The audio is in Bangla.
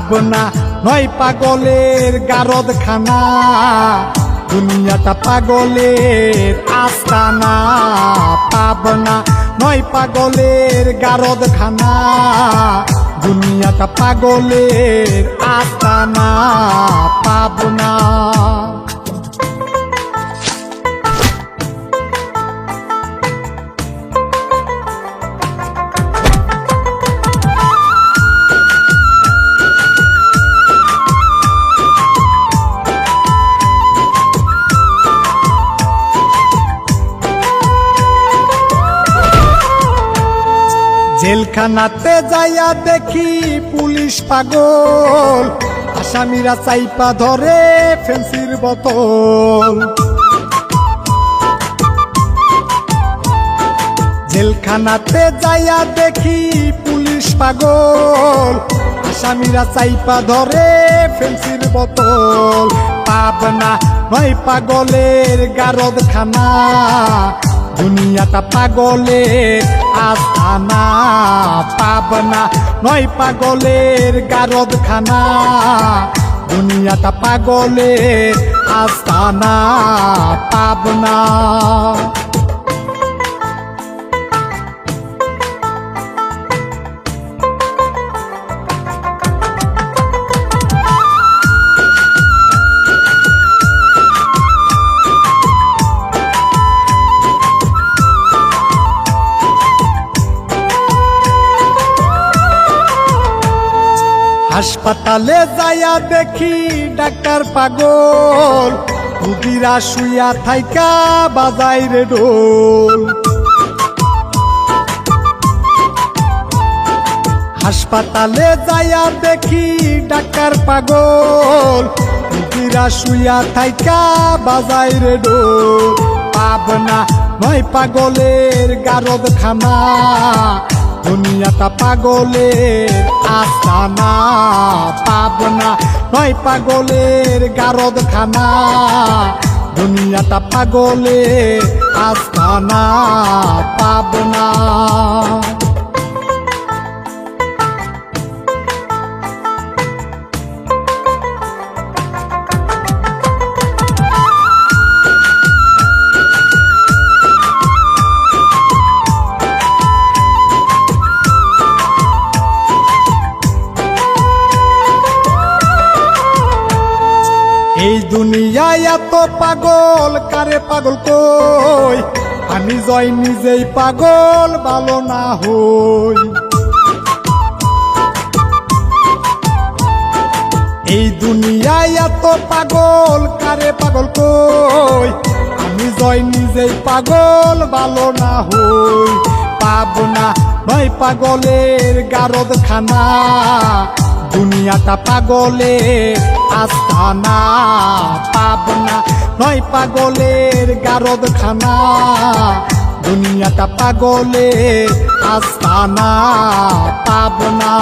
পাবনা নয় পাগলের গারদখানা, দুনিয়াটা পাগলের আস্তানা। পাবনা নয় পাগলের গারদখানা, দুনিয়াটা পাগলের আস্তানা। পাবনা জেলখানাতে যাইয়া দেখি পুলিশ পাগল, আসামিরা চাইপা ধরে ফেন্সির বোতল। জেলখানাতে যাইয়া দেখি পুলিশ পাগল, আসামিরা চাইপা ধরে ফেন্সির বোতল। পাবনা নয় পাগলের গারদখানা, দুনিয়াটা পাগলের আস্তানা। পাবনা নয় পাগলের গারদখানা, দুনিয়াটা পাগলের আস্তানা। পাবনা হাসপাতালে যাইয়া দেখি ডাক্তার পাগল, রুগীরা শুইয়া থাইকা বাজাই রে ঢোল। হাসপাতালে যাইয়া দেখি ডাক্তার পাগল, রুগীরা শুইয়া থাইকা বাজাই রে ঢোল। পাবনা নয় পাগলের গারদখানা, দুনিয়াটা পাগলের আস্তানা। পাবনা নয় পাগলের গারদখানা, দুনিয়াটা পাগলের আস্তানা। পাবনা এই দুনিয়ায় এত পাগল কারে পাগল কই, আমি জয় নিজেই পাগল ভালো না হই। এই দুনিয়ায় এত পাগল কারে পাগল কই, আমি জয় নিজেই পাগল ভালো না হই। পাবনা নয় পাগলের গারদখানা, দুনিয়াটা পাগলের আস্তানা। পাবনা নয় পাগলের গারদখানা, দুনিয়াটা পাগলের আস্তানা। পাবনা